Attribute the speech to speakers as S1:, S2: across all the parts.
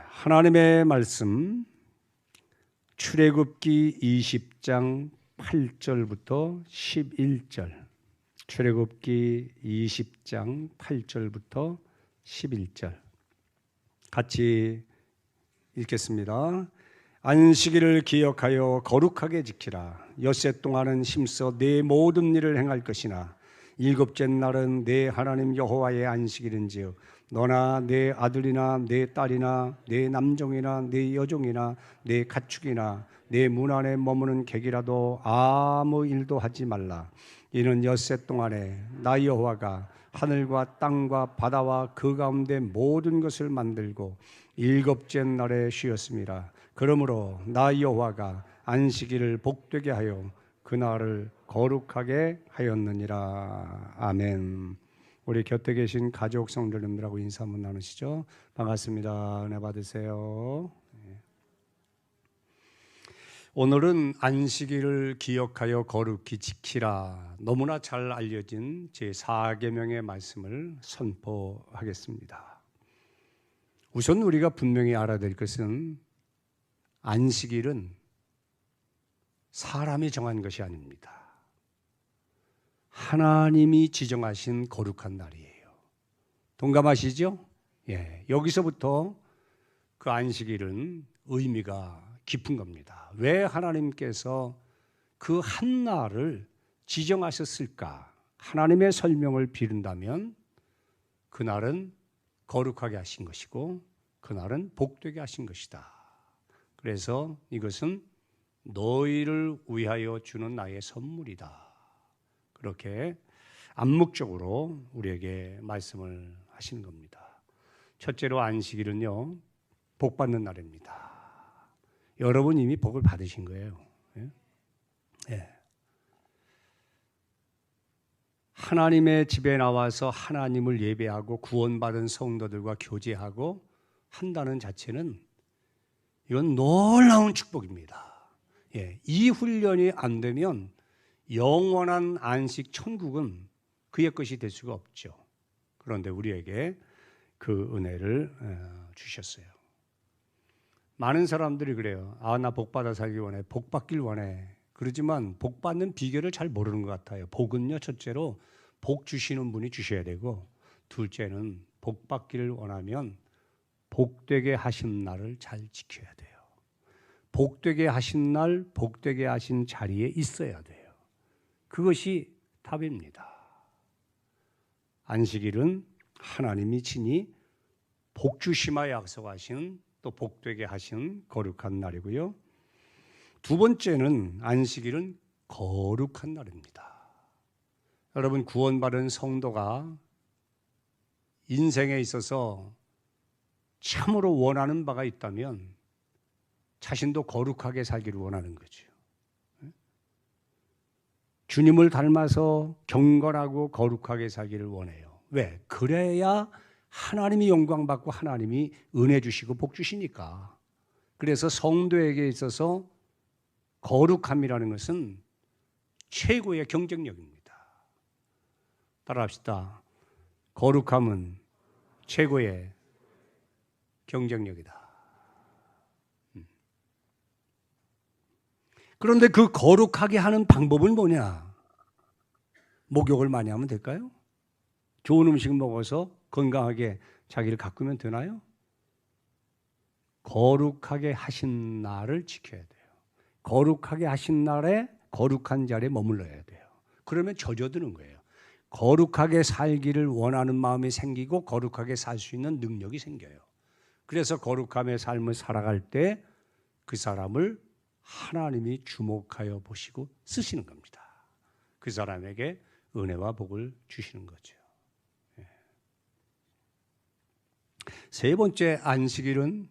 S1: 하나님의 말씀 출애굽기 20장 8절부터 11절. 출애굽기 20장 8절부터 11절. 같이 읽겠습니다. 안식일을 기억하여 거룩하게 지키라. 엿새 동안은 힘써 내 모든 일을 행할 것이나 일곱째 날은 내 하나님 여호와의 안식일인지요 너나 내 아들이나 내 딸이나 내 남종이나 내 여종이나 내 가축이나 내 문 안에 머무는 객이라도 아무 일도 하지 말라. 이는 엿새 동안에 나 여호와가 하늘과 땅과 바다와 그 가운데 모든 것을 만들고 일곱째 날에 쉬었습니다. 그러므로 나 여호와가 안식일을 복되게 하여 그날을 거룩하게 하였느니라. 아멘. 우리 곁에 계신 가족 성도님들하고 인사 한번 나누시죠. 반갑습니다. 은혜 받으세요. 오늘은 안식일을 기억하여 거룩히 지키라. 너무나 잘 알려진 제4계명의 말씀을 선포하겠습니다. 우선 우리가 분명히 알아야 될 것은 안식일은 사람이 정한 것이 아닙니다. 하나님이 지정하신 거룩한 날이에요. 동감하시죠? 예, 여기서부터 그 안식일은 의미가 깊은 겁니다. 왜 하나님께서 그 한 날을 지정하셨을까? 하나님의 설명을 비른다면 그날은 거룩하게 하신 것이고 그날은 복되게 하신 것이다. 그래서 이것은 너희를 위하여 주는 나의 선물이다. 그렇게 암묵적으로 우리에게 말씀을 하시는 겁니다. 첫째로 안식일은요, 복 받는 날입니다. 여러분 이미 복을 받으신 거예요. 예? 예. 하나님의 집에 나와서 하나님을 예배하고 구원받은 성도들과 교제하고 한다는 자체는 이건 놀라운 축복입니다. 예, 이 훈련이 안 되면 영원한 안식 천국은 그의 것이 될 수가 없죠. 그런데 우리에게 그 은혜를 주셨어요. 많은 사람들이 그래요. 아, 나 복 받아 살기 원해. 복 받길 원해. 그러지만 복 받는 비결을 잘 모르는 것 같아요. 복은요, 첫째로 복 주시는 분이 주셔야 되고, 둘째는 복 받기를 원하면 복되게 하신 날을 잘 지켜야 돼요. 복되게 하신 날, 복되게 하신 자리에 있어야 돼요. 그것이 답입니다. 안식일은 하나님이 친히 복 주심하 약속하신 또 복되게 하신 거룩한 날이고요. 두 번째는 안식일은 거룩한 날입니다. 여러분, 구원받은 성도가 인생에 있어서 참으로 원하는 바가 있다면 자신도 거룩하게 살기를 원하는 거죠. 주님을 닮아서 경건하고 거룩하게 살기를 원해요. 왜? 그래야 하나님이 영광받고 하나님이 은혜 주시고 복 주시니까. 그래서 성도에게 있어서 거룩함이라는 것은 최고의 경쟁력입니다. 따라합시다. 거룩함은 최고의 경쟁력이다. 그런데 그 거룩하게 하는 방법은 뭐냐? 목욕을 많이 하면 될까요? 좋은 음식 먹어서 건강하게 자기를 가꾸면 되나요? 거룩하게 하신 날을 지켜야 돼요. 거룩하게 하신 날에 거룩한 자리에 머물러야 돼요. 그러면 젖어드는 거예요. 거룩하게 살기를 원하는 마음이 생기고 거룩하게 살 수 있는 능력이 생겨요. 그래서 거룩함의 삶을 살아갈 때 그 사람을 하나님이 주목하여 보시고 쓰시는 겁니다. 그 사람에게 은혜와 복을 주시는 거죠. 세 번째 안식일은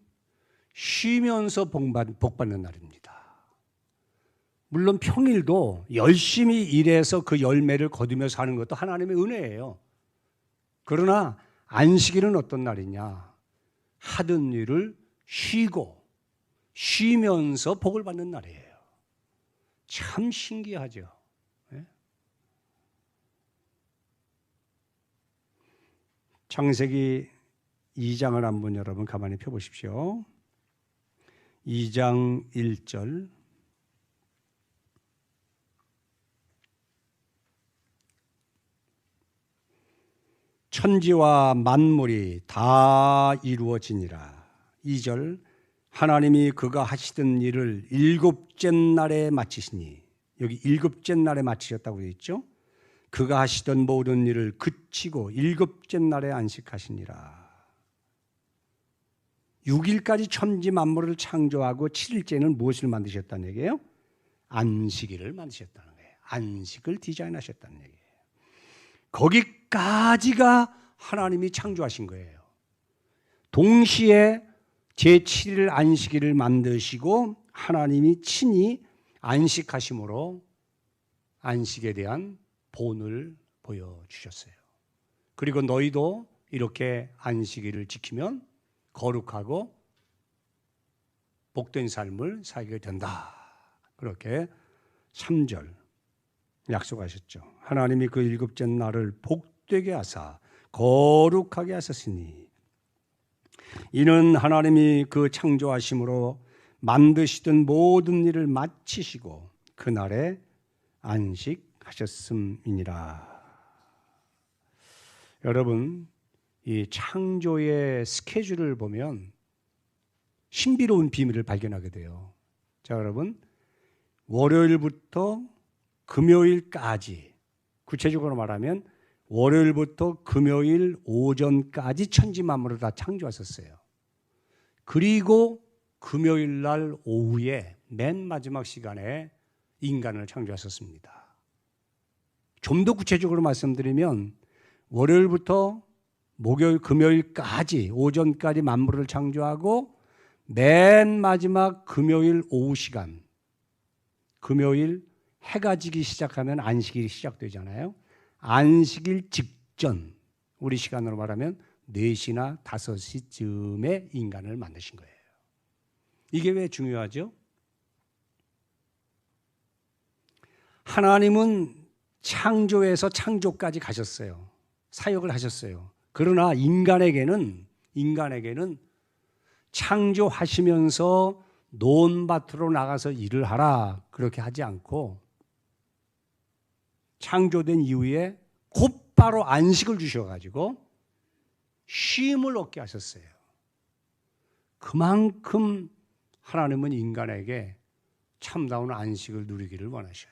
S1: 쉬면서 복 받는 날입니다. 물론 평일도 열심히 일해서 그 열매를 거두며 사는 것도 하나님의 은혜예요. 그러나 안식일은 어떤 날이냐? 하던 일을 쉬면서 복을 받는 날이에요. 참 신기하죠. 창세기 2장을 한번 여러분 가만히 펴보십시오. 2장 1절. 천지와 만물이 다 이루어지니라. 2절. 하나님이 그가 하시던 일을 일곱째 날에 마치시니, 여기 일곱째 날에 마치셨다고 되어 있죠. 그가 하시던 모든 일을 그치고 일곱째 날에 안식하시니라. 6일까지 천지 만물을 창조하고 7일째는 무엇을 만드셨다는 얘기예요? 안식일을 만드셨다는 거예요. 안식을 디자인하셨다는 얘기예요. 거기까지가 하나님이 창조하신 거예요. 동시에 제7일 안식일을 만드시고 하나님이 친히 안식하심으로 안식에 대한 본을 보여주셨어요. 그리고 너희도 이렇게 안식일을 지키면 거룩하고 복된 삶을 살게 된다. 그렇게 3절 약속하셨죠. 하나님이 그 일곱째 날을 복되게 하사 거룩하게 하셨으니 이는 하나님이 그 창조하심으로 만드시던 모든 일을 마치시고 그날에 안식하셨음이니라. 여러분, 이 창조의 스케줄을 보면 신비로운 비밀을 발견하게 돼요. 자, 여러분, 월요일부터 금요일까지, 구체적으로 말하면 월요일부터 금요일 오전까지 천지 만물을 다 창조하셨어요. 그리고 금요일 날 오후에 맨 마지막 시간에 인간을 창조하셨습니다. 좀 더 구체적으로 말씀드리면 월요일부터 목요일, 금요일까지 오전까지 만물을 창조하고 맨 마지막 금요일 오후 시간, 금요일 해가 지기 시작하면 안식일이 시작되잖아요. 안식일 직전, 우리 시간으로 말하면 4시나 5시쯤에 인간을 만드신 거예요. 이게 왜 중요하죠? 하나님은 창조에서 창조까지 가셨어요. 사역을 하셨어요. 그러나 인간에게는 창조하시면서 논밭으로 나가서 일을 하라 그렇게 하지 않고 창조된 이후에 곧바로 안식을 주셔가지고 쉼을 얻게 하셨어요. 그만큼 하나님은 인간에게 참다운 안식을 누리기를 원하셔요.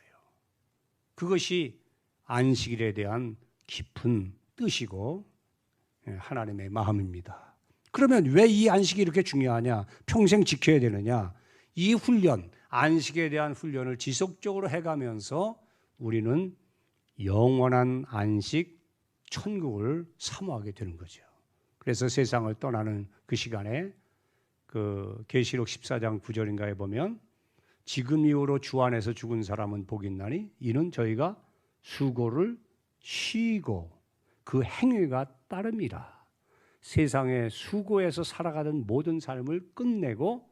S1: 그것이 안식일에 대한 깊은 뜻이고 하나님의 마음입니다. 그러면 왜 이 안식이 이렇게 중요하냐? 평생 지켜야 되느냐? 이 훈련, 안식에 대한 훈련을 지속적으로 해가면서 우리는 영원한 안식, 천국을 사모하게 되는 거죠. 그래서 세상을 떠나는 그 시간에 그 계시록 14장 9절인가에 보면 지금 이후로 주 안에서 죽은 사람은 복이 있나니 이는 저희가 수고를 쉬고 그 행위가 따름이라. 세상에 수고해서 살아가던 모든 삶을 끝내고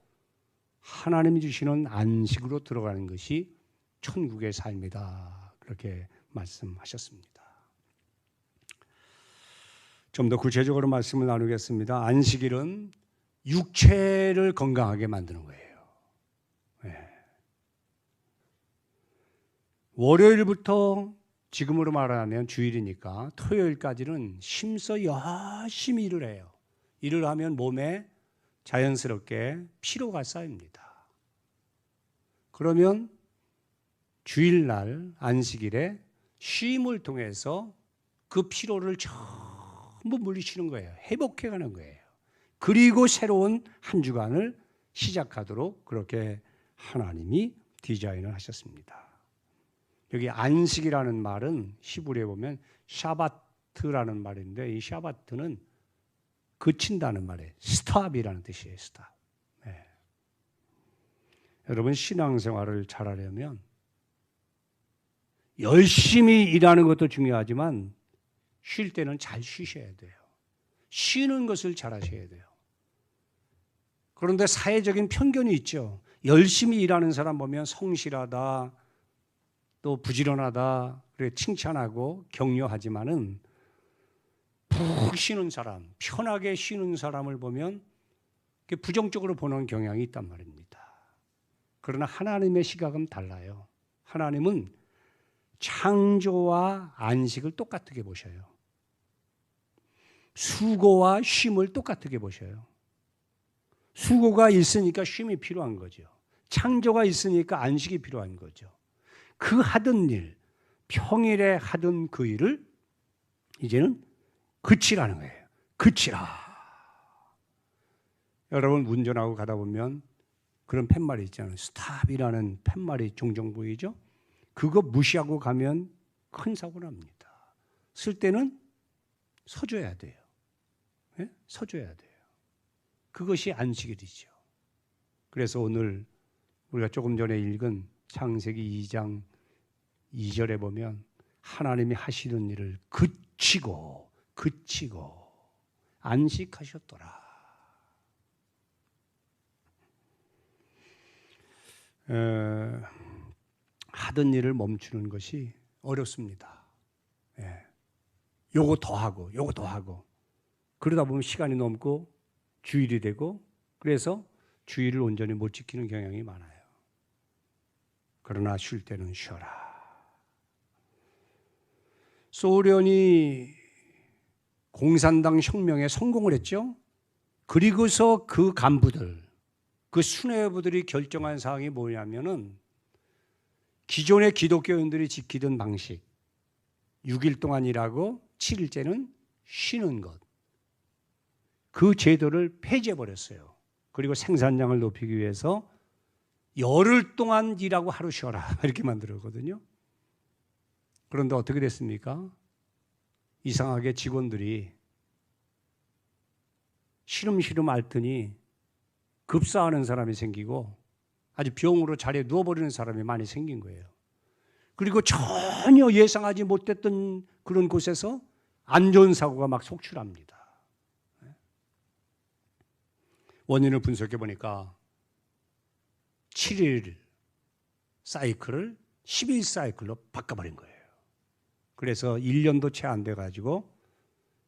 S1: 하나님이 주시는 안식으로 들어가는 것이 천국의 삶이다. 그렇게 말씀하셨습니다. 좀 더 구체적으로 말씀을 나누겠습니다. 안식일은 육체를 건강하게 만드는 거예요. 네. 월요일부터 지금으로 말하면 주일이니까 토요일까지는 힘써 열심히 일을 해요. 일을 하면 몸에 자연스럽게 피로가 쌓입니다. 그러면 주일날 안식일에 쉼을 통해서 그 피로를 전부 물리치는 거예요. 회복해가는 거예요. 그리고 새로운 한 주간을 시작하도록 그렇게 하나님이 디자인을 하셨습니다. 여기 안식이라는 말은 히브리에 보면 샤바트라는 말인데 이 샤바트는 그친다는 말이에요. 스탑이라는 뜻이에요. 스탑. 네. 여러분 신앙생활을 잘하려면 열심히 일하는 것도 중요하지만 쉴 때는 잘 쉬셔야 돼요. 쉬는 것을 잘 하셔야 돼요. 그런데 사회적인 편견이 있죠. 열심히 일하는 사람 보면 성실하다, 또 부지런하다, 그래 칭찬하고 격려하지만은 푹 쉬는 사람, 편하게 쉬는 사람을 보면 부정적으로 보는 경향이 있단 말입니다. 그러나 하나님의 시각은 달라요. 하나님은 창조와 안식을 똑같게 보셔요. 수고와 쉼을 똑같게 보셔요. 수고가 있으니까 쉼이 필요한 거죠. 창조가 있으니까 안식이 필요한 거죠. 그 하던 일, 평일에 하던 그 일을 이제는 그치라는 거예요. 그치라. 여러분 운전하고 가다 보면 그런 팻말이 있잖아요. 스탑이라는 팻말이 종종 보이죠? 그거 무시하고 가면 큰 사고 납니다. 쓸 때는 서줘야 돼요. 네? 서줘야 돼요. 그것이 안식이 되죠. 그래서 오늘 우리가 조금 전에 읽은 창세기 2장 2절에 보면 하나님이 하시는 일을 그치고 안식하셨더라. 하던 일을 멈추는 것이 어렵습니다. 예. 요거 더 하고 그러다 보면 시간이 넘고 주일이 되고 그래서 주일을 온전히 못 지키는 경향이 많아요. 그러나 쉴 때는 쉬어라. 소련이 공산당 혁명에 성공을 했죠. 그리고서 그 간부들, 그 수뇌부들이 결정한 사항이 뭐냐면은 기존의 기독교인들이 지키던 방식, 6일 동안 일하고 7일째는 쉬는 것, 그 제도를 폐지해버렸어요. 그리고 생산량을 높이기 위해서 열흘 동안 일하고 하루 쉬어라 이렇게 만들었거든요. 그런데 어떻게 됐습니까? 이상하게 직원들이 시름시름 앓더니 급사하는 사람이 생기고 아주 병으로 자리에 누워버리는 사람이 많이 생긴 거예요. 그리고 전혀 예상하지 못했던 그런 곳에서 안전사고가 막 속출합니다. 원인을 분석해 보니까 7일 사이클을 10일 사이클로 바꿔버린 거예요. 그래서 1년도 채 안 돼가지고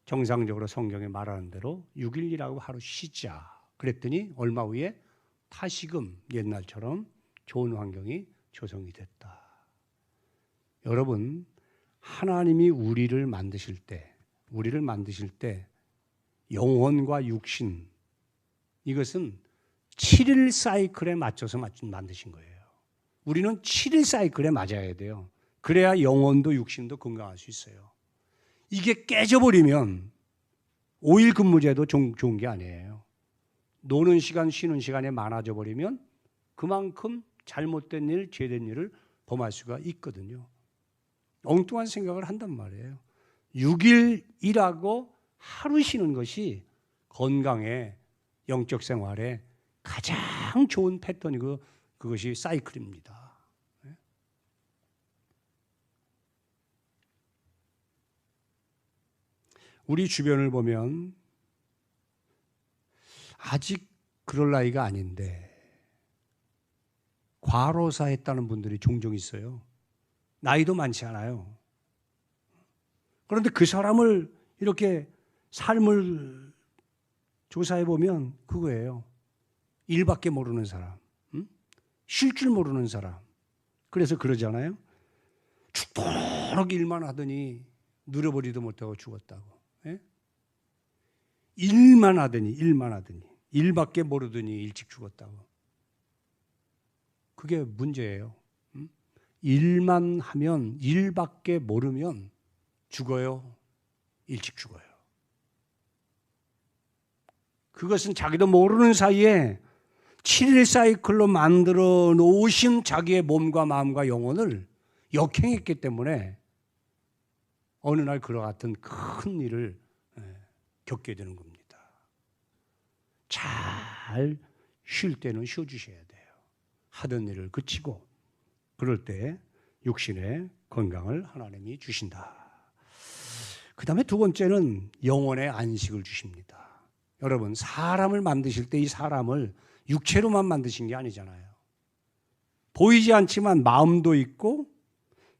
S1: 정상적으로 성경에 말하는 대로 6일이라고 하루 쉬자. 그랬더니 얼마 후에 다시금 옛날처럼 좋은 환경이 조성이 됐다. 여러분, 하나님이 우리를 만드실 때 영혼과 육신, 이것은 7일 사이클에 맞춰서 만드신 거예요. 우리는 7일 사이클에 맞아야 돼요. 그래야 영혼도 육신도 건강할 수 있어요. 이게 깨져버리면 5일 근무제도 좋은 게 아니에요. 노는 시간, 쉬는 시간이 많아져 버리면 그만큼 잘못된 일, 죄된 일을 범할 수가 있거든요. 엉뚱한 생각을 한단 말이에요. 6일 일하고 하루 쉬는 것이 건강에, 영적 생활에 가장 좋은 패턴이고 그것이 사이클입니다. 우리 주변을 보면 아직 그럴 나이가 아닌데 과로사했다는 분들이 종종 있어요. 나이도 많지 않아요. 그런데 그 사람을 이렇게 삶을 조사해 보면 그거예요. 일밖에 모르는 사람, 쉴 줄 모르는 사람. 그래서 그러잖아요. 죽도록 일만 하더니 누려보지도 못하고 죽었다고. 예? 일만 하더니 일밖에 모르더니 일찍 죽었다고. 그게 문제예요. 일만 하면, 일밖에 모르면 죽어요. 일찍 죽어요. 그것은 자기도 모르는 사이에 7일 사이클로 만들어 놓으신 자기의 몸과 마음과 영혼을 역행했기 때문에 어느 날 그와 같은 큰 일을 겪게 되는 겁니다. 잘 쉴 때는 쉬어주셔야 돼요. 하던 일을 그치고 그럴 때 육신의 건강을 하나님이 주신다. 그 다음에 두 번째는 영혼의 안식을 주십니다. 여러분, 사람을 만드실 때 이 사람을 육체로만 만드신 게 아니잖아요. 보이지 않지만 마음도 있고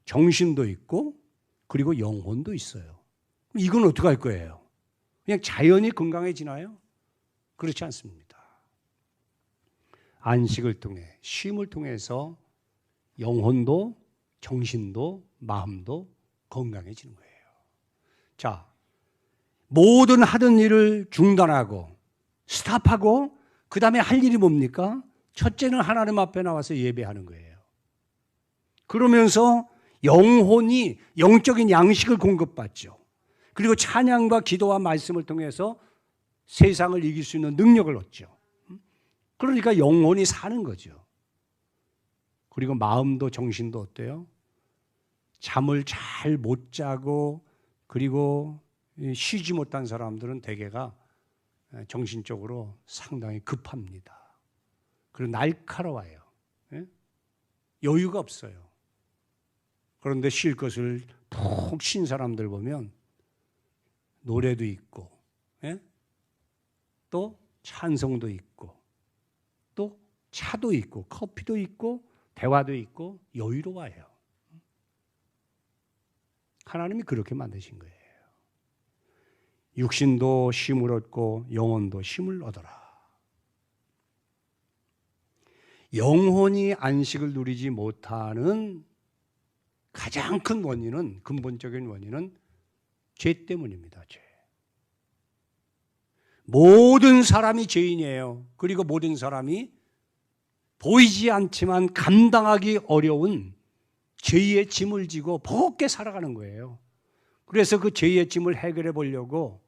S1: 정신도 있고 그리고 영혼도 있어요. 이건 어떻게 할 거예요? 그냥 자연히 건강해지나요? 그렇지 않습니다. 안식을 통해, 쉼을 통해서 영혼도 정신도 마음도 건강해지는 거예요. 자, 모든 하던 일을 중단하고 스탑하고 그 다음에 할 일이 뭡니까? 첫째는 하나님 앞에 나와서 예배하는 거예요. 그러면서 영혼이 영적인 양식을 공급받죠. 그리고 찬양과 기도와 말씀을 통해서 세상을 이길 수 있는 능력을 얻죠. 그러니까 영혼이 사는 거죠. 그리고 마음도 정신도 어때요? 잠을 잘 못 자고 그리고 쉬지 못한 사람들은 대개가 정신적으로 상당히 급합니다. 그리고 날카로워요. 여유가 없어요. 그런데 쉴 것을 푹 쉰 사람들 보면 노래도 있고 또 찬송도 있고 또 차도 있고 커피도 있고 대화도 있고 여유로워요. 하나님이 그렇게 만드신 거예요. 육신도 쉼을 얻고 영혼도 쉼을 얻어라. 영혼이 안식을 누리지 못하는 가장 큰 원인은, 근본적인 원인은 죄 때문입니다. 죄. 모든 사람이 죄인이에요. 그리고 모든 사람이 보이지 않지만 감당하기 어려운 죄의 짐을 지고 버겁게 살아가는 거예요. 그래서 그 죄의 짐을 해결해 보려고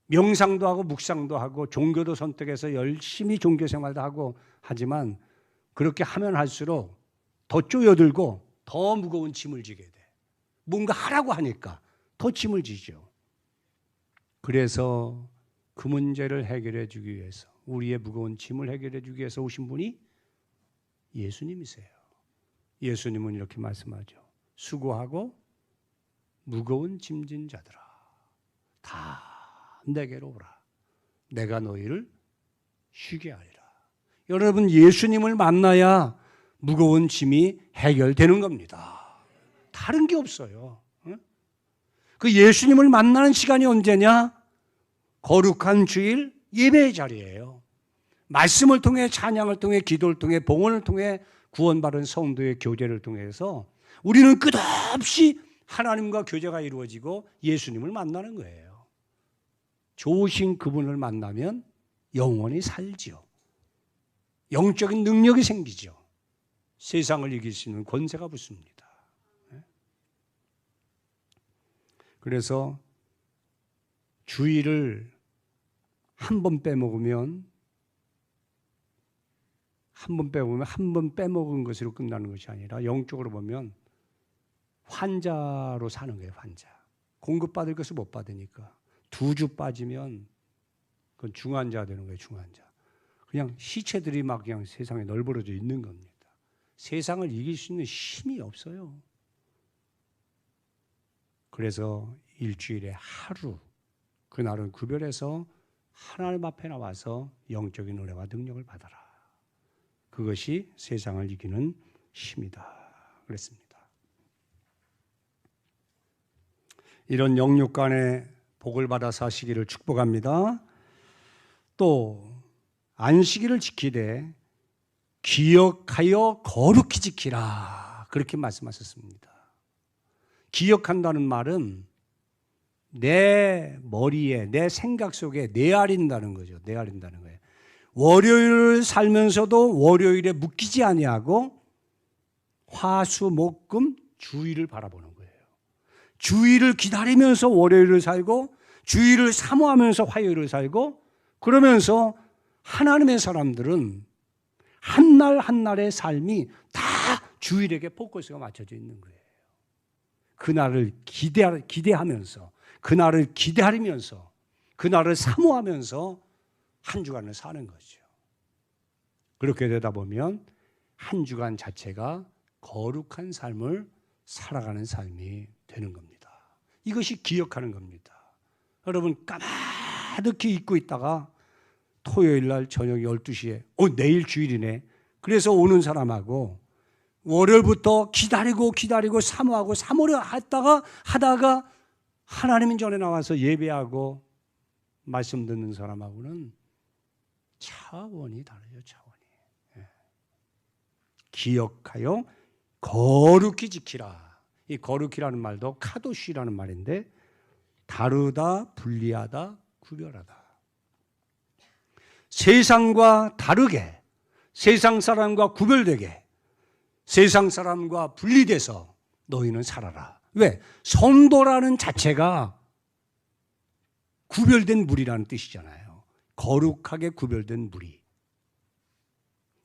S1: 명상도 하고 묵상도 하고 종교도 선택해서 열심히 종교 생활도 하고 하지만 그렇게 하면 할수록 더 쪼여들고 더 무거운 짐을 지게 돼. 뭔가 하라고 하니까 더 짐을 지죠. 그래서 그 문제를 해결해 주기 위해서, 우리의 무거운 짐을 해결해 주기 위해서 오신 분이 예수님이세요. 예수님은 이렇게 말씀하죠. 수고하고 무거운 짐진 자들아, 다 내게로 오라. 내가 너희를 쉬게 하리라. 여러분, 예수님을 만나야 무거운 짐이 해결되는 겁니다. 다른 게 없어요. 그 예수님을 만나는 시간이 언제냐? 거룩한 주일 예배의 자리예요. 말씀을 통해, 찬양을 통해, 기도를 통해, 봉헌을 통해, 구원받은 성도의 교제를 통해서 우리는 끝없이 하나님과 교제가 이루어지고 예수님을 만나는 거예요. 좋으신 그분을 만나면 영원히 살지요. 영적인 능력이 생기죠. 세상을 이길 수 있는 권세가 붙습니다. 그래서 주일을 한 번 빼먹으면 한 번 빼먹은 것으로 끝나는 것이 아니라 영적으로 보면 환자로 사는 거예요. 환자. 공급받을 것을 못 받으니까 2주 빠지면 그건 중환자 되는 거예요. 중환자. 그냥 시체들이 막 그냥 세상에 널브러져 있는 겁니다. 세상을 이길 수 있는 힘이 없어요. 그래서 일주일에 하루, 그날은 구별해서 하나님 앞에 나와서 영적인 은혜와 능력을 받아라. 그것이 세상을 이기는 힘이다. 그랬습니다. 이런 영육간의 복을 받아 사시기를 축복합니다. 또 안식일을 지키되 기억하여 거룩히 지키라. 그렇게 말씀하셨습니다. 기억한다는 말은 내 머리에, 내 생각 속에 내아린다는 거죠. 내아린다는 거예요. 월요일을 살면서도 월요일에 묶이지 아니하고 화수목금 주일을 바라보는 거예요. 주일을 기다리면서 월요일을 살고 주일을 사모하면서 화요일을 살고, 그러면서 하나님의 사람들은 한날 한날의 삶이 다 주일에게 포커스가 맞춰져 있는 거예요. 그날을 기대하면서, 그날을 기다리면서, 그날을 사모하면서 한 주간을 사는 거죠. 그렇게 되다 보면 한 주간 자체가 거룩한 삶을 살아가는 삶이 되는 겁니다. 이것이 기억하는 겁니다. 여러분, 까마득히 잊고 있다가 토요일 날 저녁 12시에 내일 주일이네. 그래서 오는 사람하고 월요일부터 기다리고 사모하고 사모려 하다가 하나님 전에 나와서 예배하고 말씀 듣는 사람하고는 차원이 다르죠. 차원이. 기억하여 거룩히 지키라. 이 거룩히라는 말도 카도시라는 말인데 다르다, 분리하다, 구별하다. 세상과 다르게, 세상 사람과 구별되게, 세상 사람과 분리돼서 너희는 살아라. 왜? 성도라는 자체가 구별된 무리라는 뜻이잖아요. 거룩하게 구별된 무리.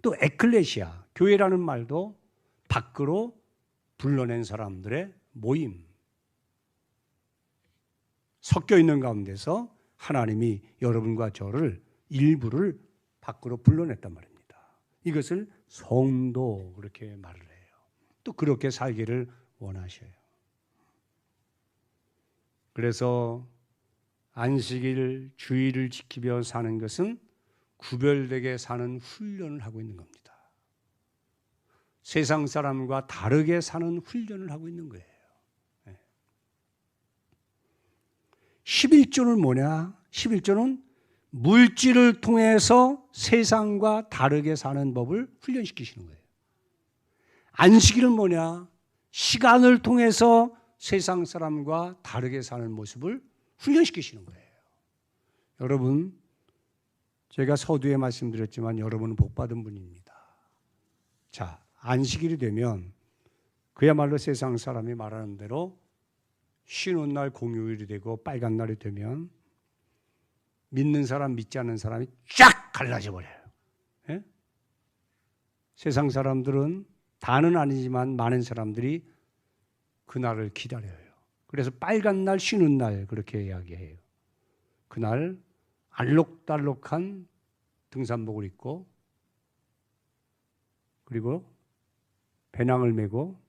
S1: 또 에클레시아, 교회라는 말도 밖으로 불러낸 사람들의 모임. 섞여 있는 가운데서 하나님이 여러분과 저를 일부를 밖으로 불러냈단 말입니다. 이것을 성도 그렇게 말을 해요. 또 그렇게 살기를 원하셔요. 그래서 안식일, 주일을 지키며 사는 것은 구별되게 사는 훈련을 하고 있는 겁니다. 세상 사람과 다르게 사는 훈련을 하고 있는 거예요. 11조는 뭐냐? 11조는 물질을 통해서 세상과 다르게 사는 법을 훈련시키시는 거예요. 안식일은 뭐냐? 시간을 통해서 세상 사람과 다르게 사는 모습을 훈련시키시는 거예요. 여러분, 제가 서두에 말씀드렸지만 여러분은 복받은 분입니다. 자, 안식일이 되면 그야말로 세상 사람이 말하는 대로 쉬는 날 공휴일이 되고 빨간 날이 되면 믿는 사람 믿지 않는 사람이 쫙 갈라져 버려요. 예? 세상 사람들은 다는 아니지만 많은 사람들이 그날을 기다려요. 그래서 빨간 날 쉬는 날 그렇게 이야기해요. 그날 알록달록한 등산복을 입고 그리고 배낭을 메고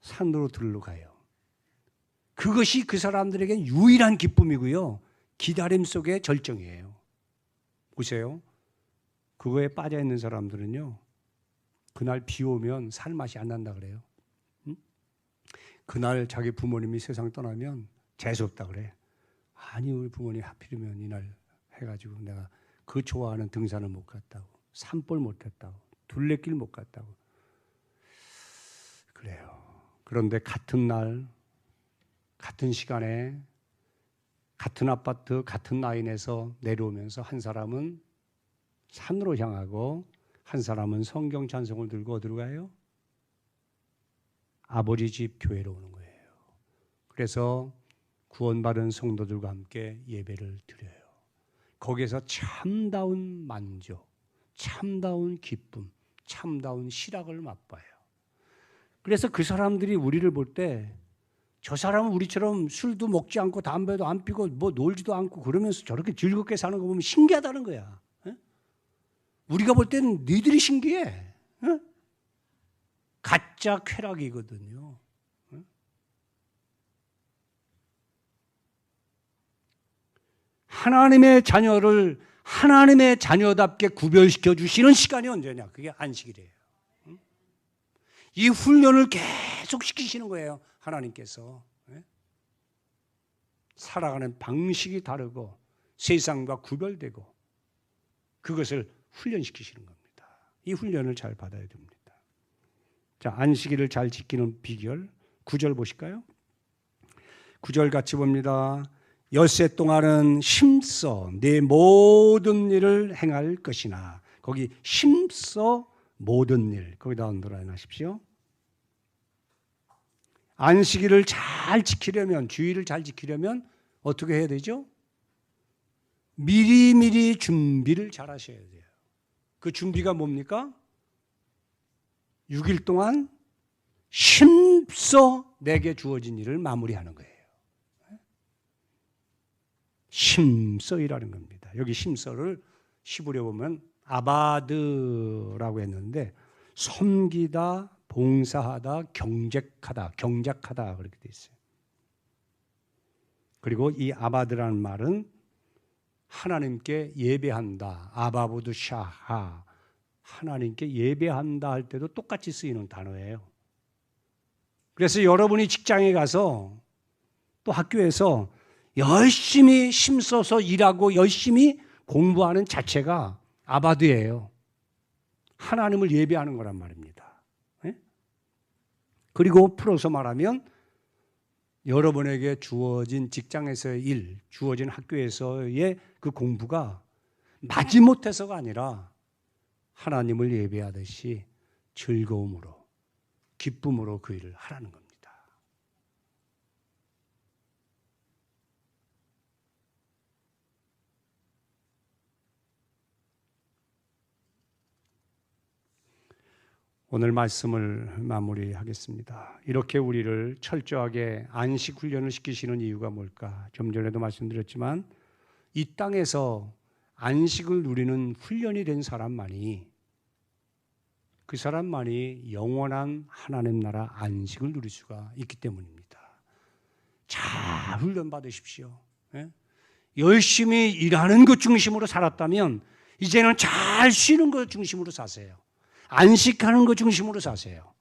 S1: 산으로 들러가요. 그것이 그 사람들에겐 유일한 기쁨이고요. 기다림 속의 절정이에요. 보세요. 그거에 빠져 있는 사람들은요. 그날 비 오면 살 맛이 안 난다 그래요. 응? 그날 자기 부모님이 세상 떠나면 재수없다 그래. 아니 우리 부모님 하필이면 이날 해가지고 내가 그 좋아하는 등산을 못 갔다고, 산볼 못 했다고, 둘레길 못 갔다고. 그래요. 그런데 같은 날, 같은 시간에, 같은 아파트, 같은 라인에서 내려오면서 한 사람은 산으로 향하고 한 사람은 성경 찬송을 들고 어디로 가요? 아버지 집 교회로 오는 거예요. 그래서 구원받은 성도들과 함께 예배를 드려요. 거기에서 참다운 만족, 참다운 기쁨, 참다운 실학을 맛봐요. 그래서 그 사람들이 우리를 볼 때 저 사람은 우리처럼 술도 먹지 않고 담배도 안 피고 뭐 놀지도 않고 그러면서 저렇게 즐겁게 사는 거 보면 신기하다는 거야. 에? 우리가 볼 때는 니들이 신기해. 에? 가짜 쾌락이거든요. 에? 하나님의 자녀를 하나님의 자녀답게 구별시켜 주시는 시간이 언제냐? 그게 안식일이에요. 이 훈련을 계속 시키시는 거예요. 하나님께서. 살아가는 방식이 다르고 세상과 구별되고 그것을 훈련시키시는 겁니다. 이 훈련을 잘 받아야 됩니다. 자, 안식일을 잘 지키는 비결 9절 보실까요? 9절 같이 봅니다. 엿새 동안은 힘써 내 모든 일을 행할 것이나 거기 힘써 모든 일 거기다 언더라인하십시오. 안식일을 잘 지키려면 주일을 잘 지키려면 어떻게 해야 되죠? 미리미리 준비를 잘 하셔야 돼요. 그 준비가 뭡니까? 6일 동안 힘써 내게 주어진 일을 마무리하는 거예요. 힘써 일하는 겁니다. 여기 힘써를 시부려 보면 아바드라고 했는데 섬기다, 봉사하다, 경작하다 그렇게 돼 있어요. 그리고 이 아바드라는 말은 하나님께 예배한다, 아바부드 샤하, 하나님께 예배한다 할 때도 똑같이 쓰이는 단어예요. 그래서 여러분이 직장에 가서 또 학교에서 열심히 힘써서 일하고 열심히 공부하는 자체가 아바드예요. 하나님을 예배하는 거란 말입니다. 그리고 풀어서 말하면 여러분에게 주어진 직장에서의 일, 주어진 학교에서의 그 공부가 마지못해서가 아니라 하나님을 예배하듯이 즐거움으로, 기쁨으로 그 일을 하라는 겁니다. 오늘 말씀을 마무리하겠습니다. 이렇게 우리를 철저하게 안식 훈련을 시키시는 이유가 뭘까? 좀 전에도 말씀드렸지만 이 땅에서 안식을 누리는 훈련이 된 사람만이, 그 사람만이 영원한 하나님 나라 안식을 누릴 수가 있기 때문입니다. 잘 훈련 받으십시오. 열심히 일하는 것 중심으로 살았다면 이제는 잘 쉬는 것 중심으로 사세요. 안식하는 것 중심으로 사세요.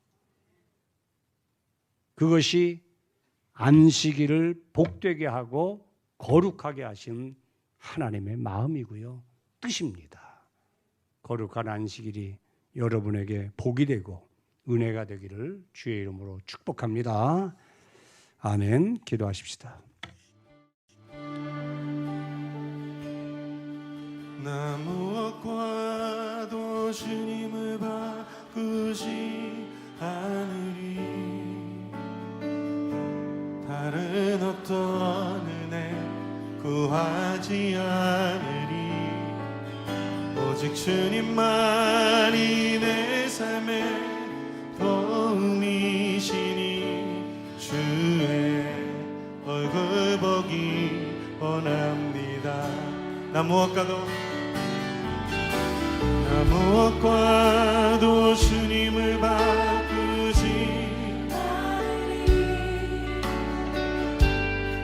S1: 그것이 안식일을 복되게 하고 거룩하게 하신 하나님의 마음이고요, 뜻입니다. 거룩한 안식일이 여러분에게 복이 되고 은혜가 되기를 주의 이름으로 축복합니다. 아멘. 기도하십시다.
S2: 나 무엇과도 주님을 바꾸지 않으리. 다른 어떤 은혜 구하지 않으리. 오직 주님만이 내 삶의 도움이시니 주의 얼굴 보기 원합니다. 나 무엇과도 주님을 바꾸지 않으리.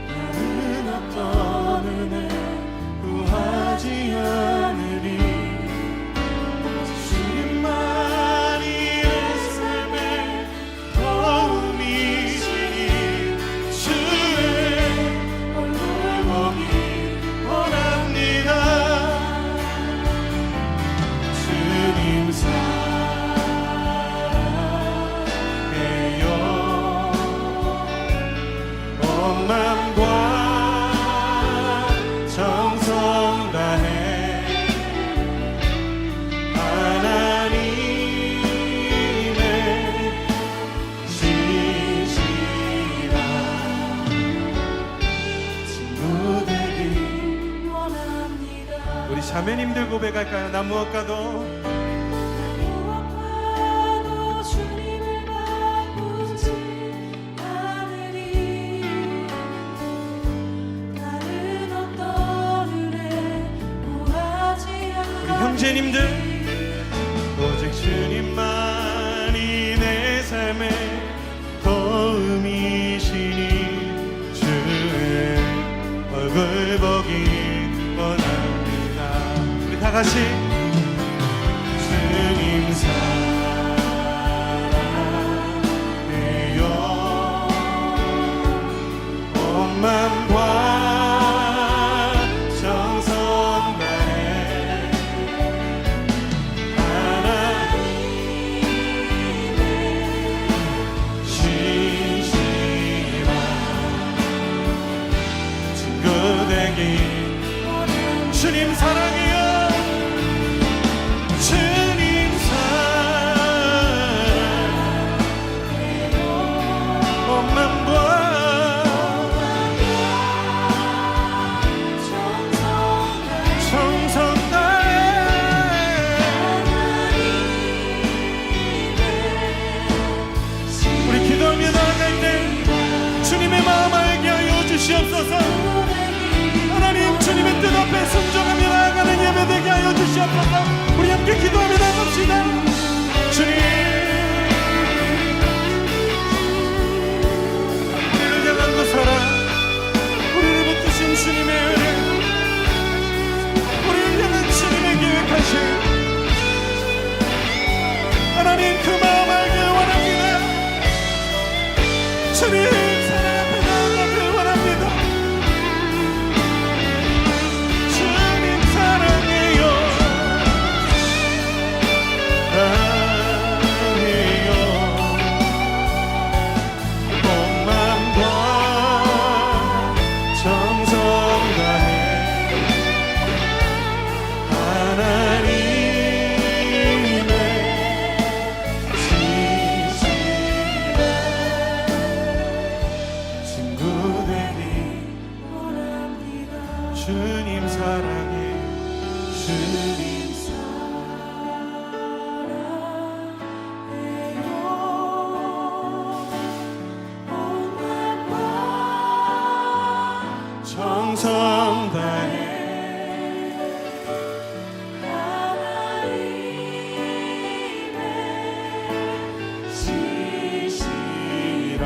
S2: 다른 어떤 은혜 구하지 않으리. 주님만이 내 삶의 도움이시니 주의 얼굴 보기 원합니다. 주님 사랑해요. 온 맘과 정성 다해 하나님의 신실한 친구 되기 원합니다. 우리 자매님들 고백할까요? 나 무엇과도
S3: 주님을 바꾸지 않으리. 다른 어떤 은혜 구하지 않으리.
S2: 우리 형제님들 오직 주님만이 내 삶의 도움이시니 주의 얼굴 보기 원합니다. 우리 다 같이 주님 사랑해요. 온 맘과 정성 다해 하나님의 신실한 친구 되기 주님 사랑해요. 주님 사랑해요. 온 맘과 정성 다해 우리 기도하며 나아갈 때 주님의 마음 알게 하여 주시옵소서. 하나님 주님의 뜻 앞에 순종하며 나아가는 예배 되게 하여 주시옵소서. 우리 함께 기도하며 나갑시다. 주님 우리를 향한 그 사랑, 우리를 붙드신 주님의 은혜, 우리를 향한 주님의 계획하신 하나님 그 마음 알기 원합니다. 주님 사랑 앞에 나아가길 원합니다.
S3: 주님 사랑해요 온 마음과
S2: 정성 다해
S3: 하나님의 지시라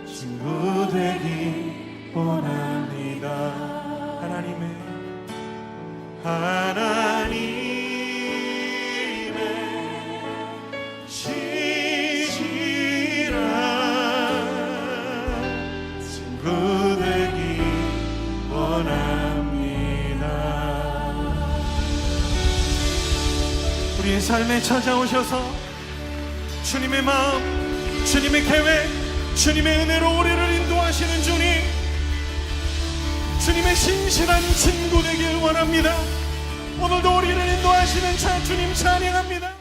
S2: 친구 되기 원합니다. 하나님의 지시라 친구 되기 원합니다. 우리의 삶에 찾아오셔서 주님의 마음, 주님의 계획, 주님의 은혜로 우리를 인도하시는 주님, 주님의 신실한 친구 되길 원합니다. 오늘도 우리를 인도하시는 주님 찬양합니다.